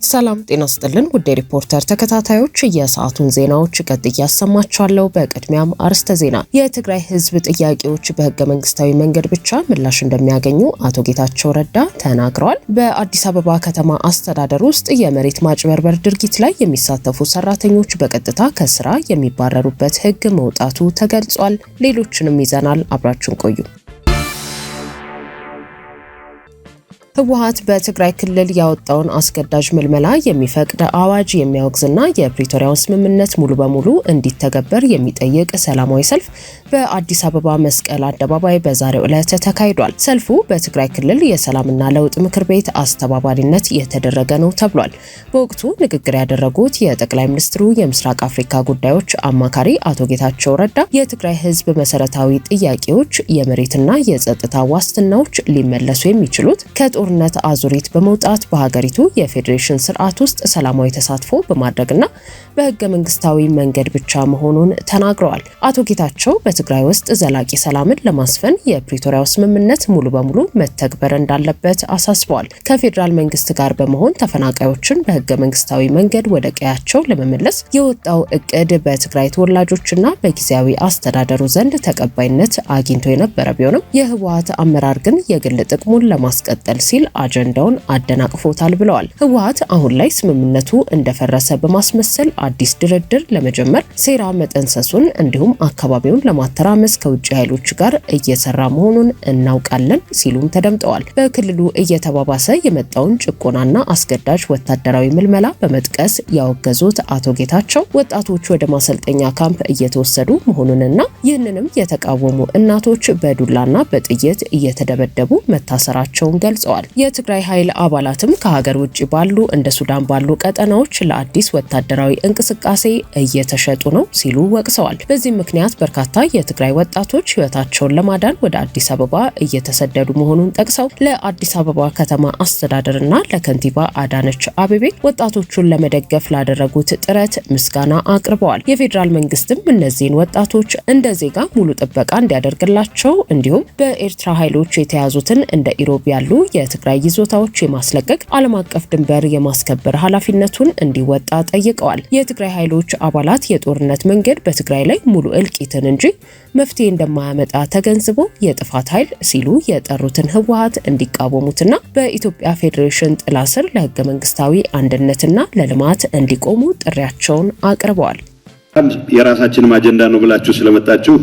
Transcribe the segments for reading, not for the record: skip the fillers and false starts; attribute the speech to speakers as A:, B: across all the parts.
A: ሰላም ጤና ይስጥልን ውድ ሪፖርተር ተከታታዮች የሰዓቱን ዜናዎች ቀጥዬ ያሰማችኋለሁ። በቅድሚያም አርዕስተ ዜና። የትግራይ ህዝብ ጥያቄዎች በህገ መንግስታዊ መንገድ ብቻ ምላሽ እንደሚያገኙ አቶ ጌታቸው ረዳ ተናግረዋል። በአዲስ አበባ ከተማ አስተዳደር ውስጥ የመሬት ማጭበርበር ድርጊት ላይ የሚሳተፉ ሰራተኞች በቀጥታ ከስራ የሚባረሩበት ህግ መውጣቱ ተገልጿል። ሌሎችንም ይዘናል። አብራችሁን ቆዩ። ህወሓት በትግራይ ክልል ያወጣውን አስገዳጅ ምልመላ የሚፈቅድ አዋጅ የሚያወግዝና የፕሪቶሪያውን ስምምነት ሙሉ በሙሉ እንዲተገበር የሚጠይቅ ሰላማዊ ሰልፍ በአዲስ አበባ መስቀል አደባባይ በዛሬው ዕለት ተካሂዷል። ሰልፉ በትግራይ ክልል የሰላምና ለውጥ ምክር ቤት አስተባባሪነት የተደረገ ነው ተብሏል። በወቅቱ ንግግር ያደረጉት የጠቅላይ ሚኒስትሩ የምስራቅ አፍሪካ ጉዳዮች አማካሪ አቶ ጌታቸው ረዳ የትግራይ ህዝብ መሰረታዊ ጥያቄዎች የመሬትና የጸጥታ ዋስትናዎች ሊመለሱ የሚችሉት ጦርነት አዙሪት በመውጣት በሀገሪቱ የፌዴሬሽን ስርዓት ውስጥ ሰላማዊ ተሳትፎ በማድረግና በህገ መንግስታዊ መንገድ ብቻ መሆኑን ተናግረዋል። አቶ ጌታቸው በትግራይ ውስጥ ዘላቂ ሰላምን ለማስፈን የፕሪቶሪያው ስምምነት ሙሉ በሙሉ መተግበር እንዳለበት አሳስበዋል። ከፌዴራል መንግስት ጋር በመሆን ተፈናቃዮችን በህገ መንግስታዊ መንገድ ወደ ቀያቸው ለመመለስ የወጣው እቅድ በትግራይ ተወላጆችና በጊዜያዊ አስተዳደሩ ዘንድ ተቀባይነት አግኝቶ የነበረ ቢሆንም የህወሓት አመራር ግን የግል ጥቅሙን ለማስቀጠል ሲል አጀንዳውን አደናቅፎታል ብለዋል። ህወሓት አሁን ላይ ስምምነቱ እንደፈረሰ በማስመሰል አዲስ ድርድር ለመጀመር ሴራ መጠንሰሱን እንዲሁም አካባቢውን ለማተራመስ ከውጭ ኃይሎች ጋር እየሰራ መሆኑን እናውቃለን ሲሉም ተደምጠዋል። በክልሉ እየተባባሰ የመጣውን ጭቆናና አስገዳጅ ወታደራዊ ምልመላ በመጥቀስ ያወገዙት አቶ ጌታቸው ወጣቶች ወደ ማሰልጠኛ ካምፕ እየተወሰዱ መሆኑንና ይህንንም የተቃወሙ እናቶች በዱላና በጥይት እየተደበደቡ መታሰራቸውን ገልጸዋል። የትግራይ ኃይል አባላትም ከሀገር ውጭ ባሉ እንደ ሱዳን ባሉ ቀጠናዎች ለአዲስ ወታደራዊ እንቅስቃሴ እየተሸጡ ነው ሲሉ ወቅሰዋል። በዚህም ምክንያት በርካታ የትግራይ ወጣቶች ህይወታቸውን ለማዳን ወደ አዲስ አበባ እየተሰደዱ መሆኑን ጠቅሰው ለአዲስ አበባ ከተማ አስተዳደርና ለከንቲባ አዳነች አቤቤ ወጣቶቹን ለመደገፍ ላደረጉት ጥረት ምስጋና አቅርበዋል። የፌዴራል መንግስትም እነዚህን ወጣቶች እንደ ዜጋ ሙሉ ጥበቃ እንዲያደርግላቸው እንዲሁም በኤርትራ ኃይሎች የተያዙትን እንደ ኢሮብ ያሉ የትግራይ ይዞታዎች የማስለቀቅ ዓለም አቀፍ ድንበር የማስከበር ኃላፊነቱን እንዲወጣ ጠይቀዋል። የትግራይ ኃይሎች አባላት የጦርነት መንገድ በትግራይ ላይ ሙሉ እልቂትን እንጂ መፍትሄ እንደማያመጣ ተገንዝቦ የጥፋት ኃይል ሲሉ የጠሩትን ህወሓት እንዲቃወሙትና በኢትዮጵያ ፌዴሬሽን ጥላ ስር ለህገ መንግስታዊ አንድነትና ለልማት እንዲቆሙ ጥሪያቸውን አቅርበዋል።
B: የራሳችንም አጀንዳ ነው ብላችሁ ስለመጣችሁ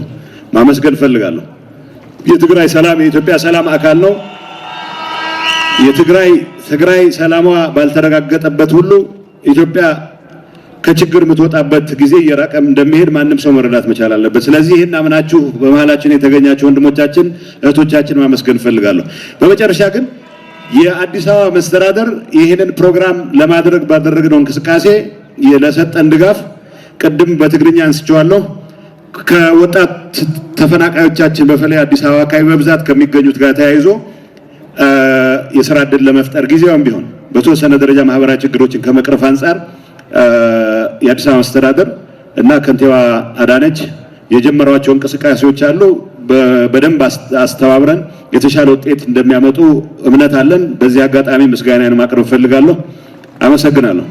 B: ማመስገን ፈልጋለሁ። የትግራይ ሰላም የኢትዮጵያ ሰላም አካል ነው። የትግራይ ሰላሟ ባልተረጋገጠበት ሁሉ ኢትዮጵያ ከችግር የምትወጣበት ጊዜ እየራቀም እንደሚሄድ ማንም ሰው መረዳት መቻል አለበት። ስለዚህ ይሄን አምናችሁ በመሃላችን የተገኛችሁ ወንድሞቻችን እህቶቻችን ማመስገን ፈልጋለሁ። በመጨረሻ ግን የአዲስ አበባ መስተዳደር ይሄንን ፕሮግራም ለማድረግ ባደረግነው እንቅስቃሴ ለሰጠን ድጋፍ ቅድም በትግርኛ አንስቼዋለሁ። ከወጣት ተፈናቃዮቻችን በተለይ አዲስ አበባ አካባቢ በብዛት ከሚገኙት ጋር ተያይዞ የሥራ ዕድል ለመፍጠር ጊዜውም ቢሆን በተወሰነ ደረጃ ማህበራዊ ችግሮችን ከመቅረፍ አንፃር የአዲስ አበባ መስተዳደር እና ከንቲባ አዳነች የጀመሯቸው እንቅስቃሴዎች አሉ። በደንብ አስተባብረን የተሻለ ውጤት እንደሚያመጡ እምነት አለን። በዚህ አጋጣሚ ምስጋናዬን ማቅረብ ፈልጋለሁ። አመሰግናለሁ።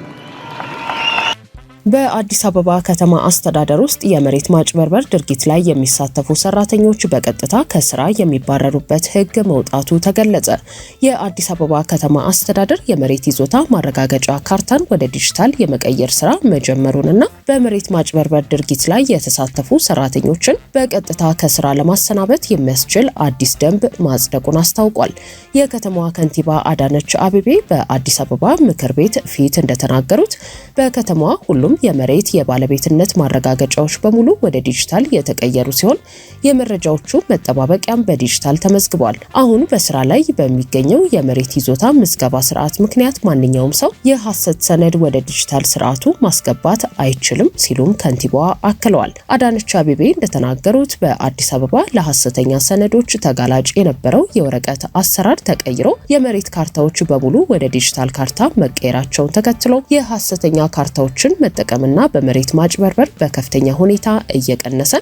A: በአዲስ አበባ ከተማ አስተዳደር ውስጥ የመሬት ማጭበርበር ድርጊት ላይ የሚሳተፉ ሰራተኞች በቀጥታ ከስራ የሚባረሩበት ህግ መውጣቱ ተገለጸ። የአዲስ አበባ ከተማ አስተዳደር የመሬት ይዞታ ማረጋገጫ ካርታን ወደ ዲጂታል የመቀየር ስራ መጀመሩንና በመሬት ማጭበርበር ድርጊት ላይ የተሳተፉ ሰራተኞችን በቀጥታ ከስራ ለማሰናበት የሚያስችል አዲስ ደንብ ማጽደቁን አስታውቋል። የከተማዋ ከንቲባ አዳነች አቤቤ በአዲስ አበባ ምክር ቤት ፊት እንደተናገሩት በከተማዋ ሁሉም የመሬት የባለቤትነት ማረጋገጫዎች በሙሉ ወደ ዲጂታል የተቀየሩ ሲሆን የመረጃዎቹ መጠባበቂያም በዲጂታል ተመዝግቧል። አሁን በስራ ላይ በሚገኘው የመሬት ይዞታ ምዝገባ ስርዓት ምክንያት ማንኛውም ሰው የሐሰት ሰነድ ወደ ዲጂታል ስርዓቱ ማስገባት አይችልም ሲሉም ከንቲባዋ አክለዋል። አዳነች አቤቤ እንደተናገሩት በአዲስ አበባ ለሐሰተኛ ሰነዶች ተጋላጭ የነበረው የወረቀት አሰራር ተቀይሮ የመሬት ካርታዎች በሙሉ ወደ ዲጂታል ካርታ መቀየራቸውን ተከትሎ የሐሰተኛ ካርታዎችን መጠቀምና በመሬት ማጭበርበር በከፍተኛ ሁኔታ እየቀነሰ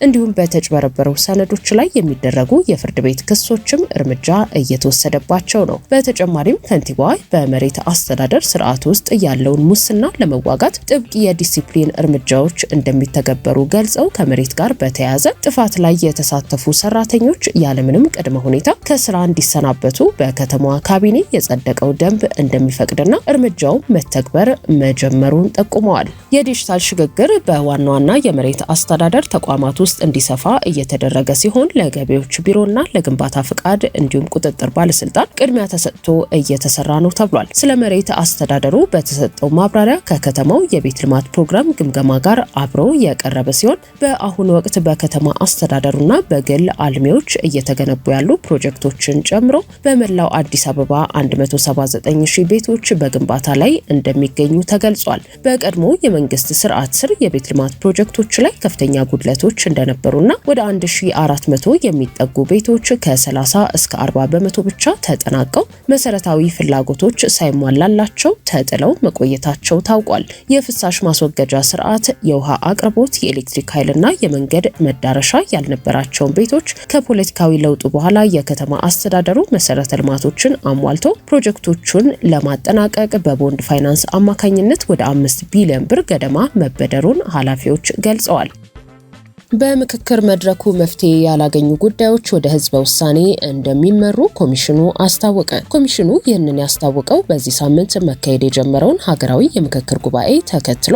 A: እንዲሁም በተጭበረበሩ ሰነዶች ላይ የሚደረጉ የፍርድ ቤት ክሶችም እርምጃ እየተወሰደባቸው ነው። በተጨማሪም ከንቲባዋ በመሬት አስተዳደር ስርዓት ውስጥ ያለውን ሙስና ለመዋጋት ጥብቅ የዲሲፕሊን እርምጃዎች እንደሚተገበሩ ገልጸው ከመሬት ጋር በተያያዘ ጥፋት ላይ የተሳተፉ ሰራተኞች ያለምንም ቅድመ ሁኔታ ከስራ እንዲሰናበቱ በከተማዋ ካቢኔ የጸደቀው ደንብ እንደሚፈቅድና እርምጃው መተግበር መጀመሩን ጠቁመዋል። የዲጂታል ሽግግር በዋና ዋና የመሬት አስተዳደር ተቋማት ውስጥ እንዲሰፋ እየተደረገ ሲሆን ለገቢዎች ቢሮና ለግንባታ ፍቃድ እንዲሁም ቁጥጥር ባለስልጣን ቅድሚያ ተሰጥቶ እየተሰራ ነው ተብሏል። ስለ መሬት አስተዳደሩ በተሰጠው ማብራሪያ ከከተማው የቤት ልማት ፕሮግራም ግምገማ ጋር አብሮ የቀረበ ሲሆን በአሁኑ ወቅት በከተማ አስተዳደሩና በግል አልሚዎች እየተገነቡ ያሉ ፕሮጀክቶችን ጨምሮ በመላው አዲስ አበባ 179,000 ቤቶች በግንባታ ላይ እንደሚገኙ ተገልጿል። በቀድሞ የመንግስት ስርዓት ስር የቤት ልማት ፕሮጀክቶች ላይ ከፍተኛ ጉድለቶች እንደነበሩና ወደ 1400 የሚጠጉ ቤቶች ከ30 እስከ 40 በመቶ ብቻ ተጠናቀው መሰረታዊ ፍላጎቶች ሳይሟላላቸው ተጥለው መቆየታቸው ታውቋል። የፍሳሽ ማስወገጃ ስርዓት፣ የውሃ አቅርቦት፣ የኤሌክትሪክ ኃይልና የመንገድ መዳረሻ ያልነበራቸውን ቤቶች ከፖለቲካዊ ለውጡ በኋላ የከተማ አስተዳደሩ መሰረተ ልማቶችን አሟልቶ ፕሮጀክቶቹን ለማጠናቀቅ በቦንድ ፋይናንስ አማካኝነት ወደ 5 ቢሊዮን ብር ገደማ መበደሩን ኃላፊዎች ገልጸዋል። በምክክር መድረኩ መፍትሄ ያላገኙ ጉዳዮች ወደ ህዝበ ውሳኔ እንደሚመሩ ኮሚሽኑ አስታወቀ። ኮሚሽኑ ይህንን ያስታወቀው በዚህ ሳምንት መካሄድ የጀመረውን ሀገራዊ የምክክር ጉባኤ ተከትሎ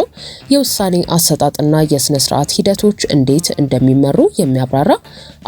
A: የውሳኔ አሰጣጥና የስነ ስርዓት ሂደቶች እንዴት እንደሚመሩ የሚያብራራ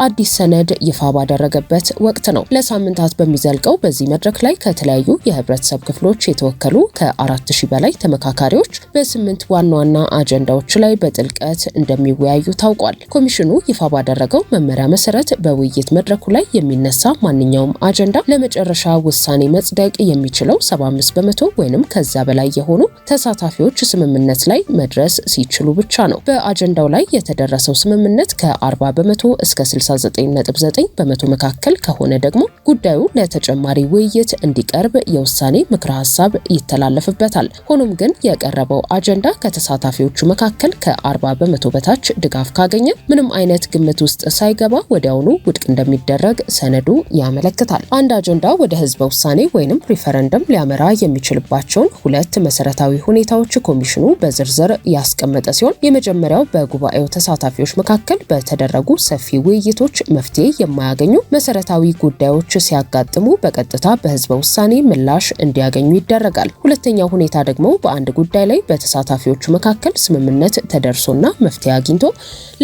A: አዲስ ሰነድ ይፋ ባደረገበት ወቅት ነው። ለሳምንታት በሚዘልቀው በዚህ መድረክ ላይ ከተለያዩ የህብረተሰብ ክፍሎች የተወከሉ ከ4000 በላይ ተመካካሪዎች በ8 ዋና ዋና አጀንዳዎች ላይ በጥልቀት እንደሚወያዩ ታውቋል። ኮሚሽኑ ይፋ ባደረገው መመሪያ መሰረት በውይይት መድረኩ ላይ የሚነሳ ማንኛውም አጀንዳ ለመጨረሻ ውሳኔ መጽደቅ የሚችለው 75 በመቶ ወይንም ከዛ በላይ የሆኑ ተሳታፊዎች ስምምነት ላይ መድረስ ሲችሉ ብቻ ነው። በአጀንዳው ላይ የተደረሰው ስምምነት ከ40 በመቶ እስከ 69.9 በመቶ መካከል ከሆነ ደግሞ ጉዳዩ ለተጨማሪ ውይይት እንዲቀርብ የውሳኔ ምክረ ሀሳብ ይተላለፍበታል። ሆኖም ግን የቀረበው አጀንዳ ከተሳታፊዎቹ መካከል ከ40 በመቶ በታች ድጋፍ ካገኘ ምንም አይነት ግምት ውስጥ ሳይገባ ወዲያውኑ ውድቅ እንደሚደረግ ሰነዱ ያመለክታል። አንድ አጀንዳ ወደ ህዝበ ውሳኔ ወይንም ሪፈረንደም ሊያመራ የሚችልባቸውን 2 መሰረታዊ ሁኔታዎች ኮሚሽኑ በዝርዝር ያስቀመጠ ሲሆን የመጀመሪያው በጉባኤው ተሳታፊዎች መካከል በተደረጉ ሰፊ ውይይቶች መፍትሄ የማያገኙ መሰረታዊ ጉዳዮች ሲያጋጥሙ በቀጥታ በህዝበ ውሳኔ ምላሽ እንዲያገኙ ይደረጋል። ሁለተኛው ሁኔታ ደግሞ በአንድ ጉዳይ ላይ በተሳታፊዎቹ መካከል ስምምነት ተደርሶና መፍትሄ አግኝቶ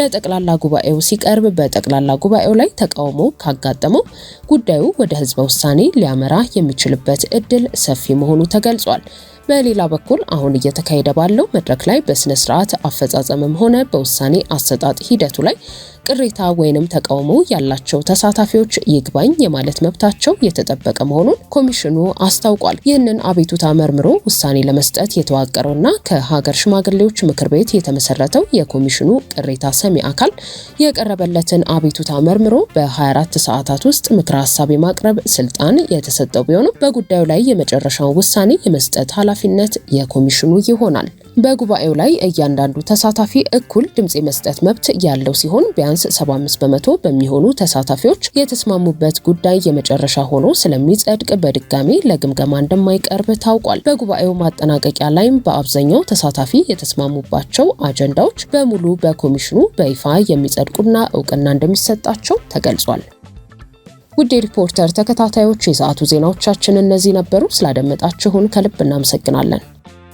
A: ለጠቅላላ ጉባኤው ሲቀርብ በጠቅላላ ጉባኤው ላይ ተቃውሞ ካጋጠመው ጉዳዩ ወደ ህዝበ ውሳኔ ሊያመራ የሚችልበት እድል ሰፊ መሆኑ ተገልጿል። በሌላ በኩል አሁን እየተካሄደ ባለው መድረክ ላይ በስነ ስርዓት አፈጻጸምም ሆነ በውሳኔ አሰጣጥ ሂደቱ ላይ ቅሬታ ወይንም ተቃውሞ ያላቸው ተሳታፊዎች ይግባኝ የማለት መብታቸው የተጠበቀ መሆኑን ኮሚሽኑ አስታውቋል። ይህንን አቤቱታ መርምሮ ውሳኔ ለመስጠት የተዋቀረውና ከሀገር ሽማግሌዎች ምክር ቤት የተመሰረተው የኮሚሽኑ ቅሬታ ሰሚ አካል የቀረበለትን አቤቱታ መርምሮ በ24 ሰዓታት ውስጥ ምክረ ሀሳብ የማቅረብ ስልጣን የተሰጠው ቢሆንም በጉዳዩ ላይ የመጨረሻውን ውሳኔ የመስጠት ኃላፊነት የኮሚሽኑ ይሆናል። በጉባኤው ላይ እያንዳንዱ ተሳታፊ እኩል ድምጽ የመስጠት መብት ያለው ሲሆን ቢያንስ 75 በመቶ በሚሆኑ ተሳታፊዎች የተስማሙበት ጉዳይ የመጨረሻ ሆኖ ስለሚጸድቅ በድጋሚ ለግምገማ እንደማይቀርብ ታውቋል። በጉባኤው ማጠናቀቂያ ላይም በአብዛኛው ተሳታፊ የተስማሙባቸው አጀንዳዎች በሙሉ በኮሚሽኑ በይፋ የሚጸድቁና እውቅና እንደሚሰጣቸው ተገልጿል። ውድ ሪፖርተር ተከታታዮች የሰዓቱ ዜናዎቻችን እነዚህ ነበሩ። ስላደመጣችሁን ከልብ እናመሰግናለን።